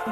Hey,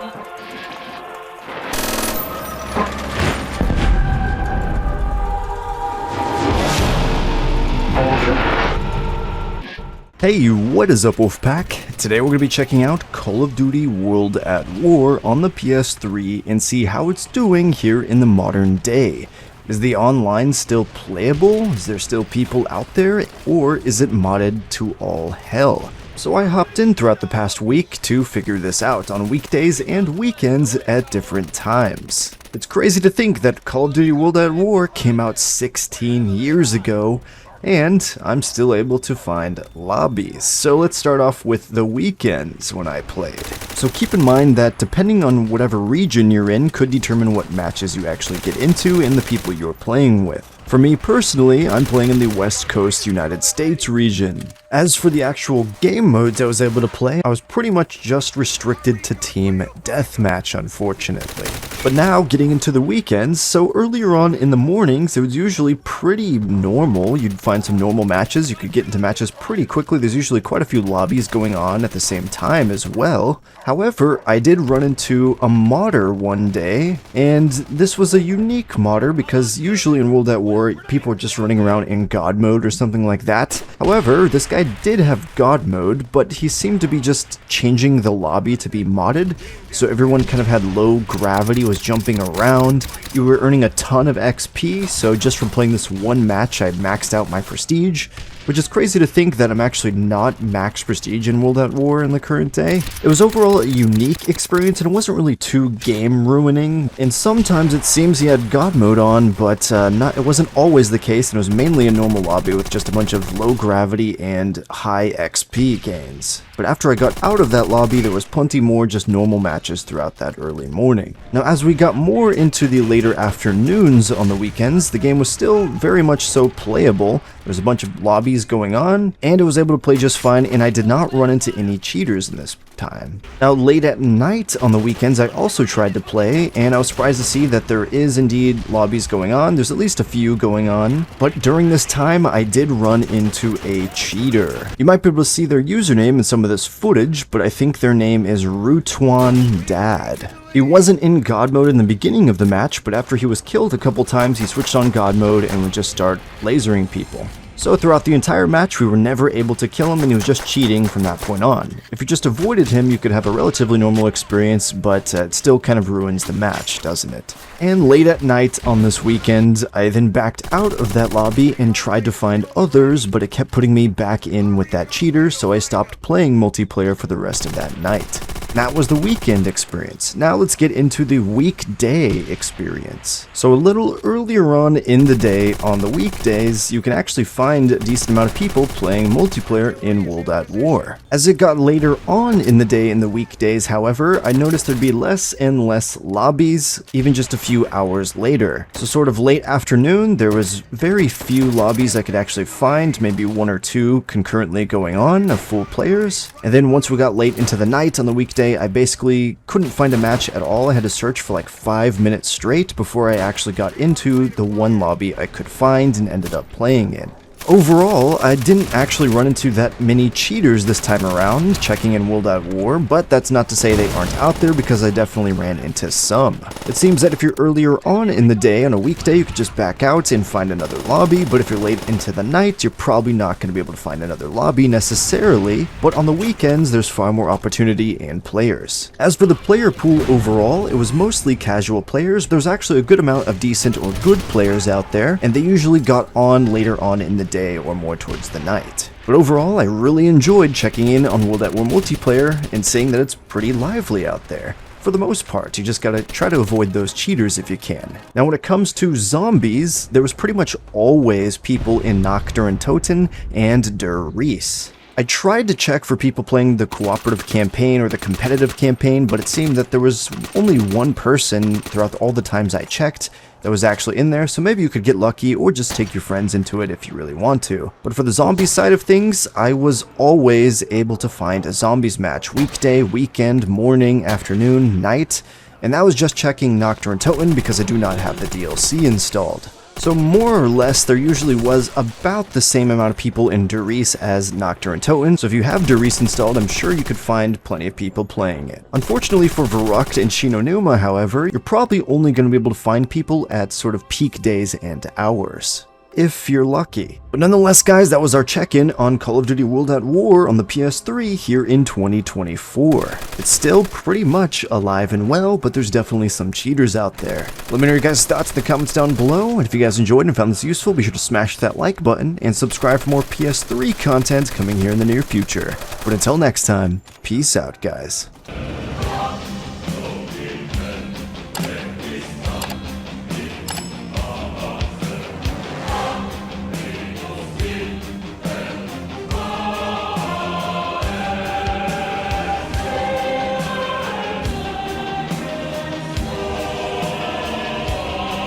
what is up, Wolfpack? Today we're going to be checking out Call of Duty World at War on the PS3 and see how it's doing here in the modern day. Is the online still playable? Is there still people out there? Or is it modded to all hell? So I hopped in throughout the past week to figure this out on weekdays and weekends at different times. It's crazy to think that Call of Duty World at War came out 16 years ago, and I'm still able to find lobbies. So let's start off with the weekends when I played. So keep in mind that depending on whatever region you're in could determine what matches you actually get into and the people you're playing with. For me personally, I'm playing in the West Coast United States region. As for the actual game modes I was able to play, I was pretty much just restricted to team deathmatch, unfortunately. But now getting into the weekends, so earlier on in the mornings it was usually pretty normal. You'd find some normal matches, you could get into matches pretty quickly. There's usually quite a few lobbies going on at the same time as well. However, I did run into a modder one day, and this was a unique modder because usually in World at War people are just running around in God mode or something like that. However, this guy did have God mode, but he seemed to be just changing the lobby to be modded, so everyone kind of had low gravity, was jumping around. You were earning a ton of XP, so just from playing this one match I maxed out my prestige, which is crazy to think that I'm actually not max prestige in World at War in the current day. It was overall a unique experience and it wasn't really too game ruining, and sometimes it seems he had God mode on, but it wasn't always the case, and it was mainly a normal lobby with just a bunch of low gravity and high XP gains. But after I got out of that lobby, there was plenty more just normal matches throughout that early morning. Now, as we got more into the later afternoons on the weekends, the game was still very much so playable. There was a bunch of lobbies going on, and I was able to play just fine, and I did not run into any cheaters in this time. Now, late at night on the weekends, I also tried to play, and I was surprised to see that there is indeed lobbies going on. There's at least a few going on, but during this time, I did run into a cheater. You might be able to see their username in some of this footage, but I think their name is Rutuan Dad. He wasn't in God mode in the beginning of the match, but after he was killed a couple times, he switched on God mode and would just start lasering people. So throughout the entire match, we were never able to kill him, and he was just cheating from that point on. If you just avoided him, you could have a relatively normal experience, but it still kind of ruins the match, doesn't it? And late at night on this weekend, I then backed out of that lobby and tried to find others, but it kept putting me back in with that cheater, so I stopped playing multiplayer for the rest of that night. That was the weekend experience. Now let's get into the weekday experience. So a little earlier on in the day, on the weekdays, you can actually find a decent amount of people playing multiplayer in World at War. As it got later on in the day in the weekdays, however, I noticed there'd be less and less lobbies, even just a few hours later. So sort of late afternoon, there was very few lobbies I could actually find, maybe one or two concurrently going on of full players. And then once we got late into the night on the weekday, I basically couldn't find a match at all. I had to search for like 5 minutes straight before I actually got into the one lobby I could find and ended up playing in. Overall, I didn't actually run into that many cheaters this time around, checking in World at War, but that's not to say they aren't out there, because I definitely ran into some. It seems that if you're earlier on in the day on a weekday, you could just back out and find another lobby, but if you're late into the night, you're probably not going to be able to find another lobby necessarily, but on the weekends, there's far more opportunity and players. As for the player pool overall, it was mostly casual players. There's actually a good amount of decent or good players out there, and they usually got on later on in the day or more towards the night. But overall, I really enjoyed checking in on World at War multiplayer and seeing that it's pretty lively out there. For the most part, you just gotta try to avoid those cheaters if you can. Now when it comes to zombies, there was pretty much always people in Nacht der Toten and Der Ries. I tried to check for people playing the cooperative campaign or the competitive campaign, but it seemed that there was only one person throughout all the times I checked that was actually in there, so maybe you could get lucky or just take your friends into it if you really want to. But for the zombie side of things, I was always able to find a zombies match weekday, weekend, morning, afternoon, night, and that was just checking Nacht der Toten because I do not have the DLC installed. So more or less, there usually was about the same amount of people in Durice as Nocturne and Toten, so if you have Durice installed, I'm sure you could find plenty of people playing it. Unfortunately for Verrucht and Shinonuma, however, you're probably only going to be able to find people at sort of peak days and hours, if you're lucky. But nonetheless, guys, that was our check-in on Call of Duty World at War on the PS3 here in 2024. It's still pretty much alive and well, but there's definitely some cheaters out there. Let me know your guys' thoughts in the comments down below, and if you guys enjoyed and found this useful, be sure to smash that like button and subscribe for more PS3 content coming here in the near future. But until next time, peace out, guys.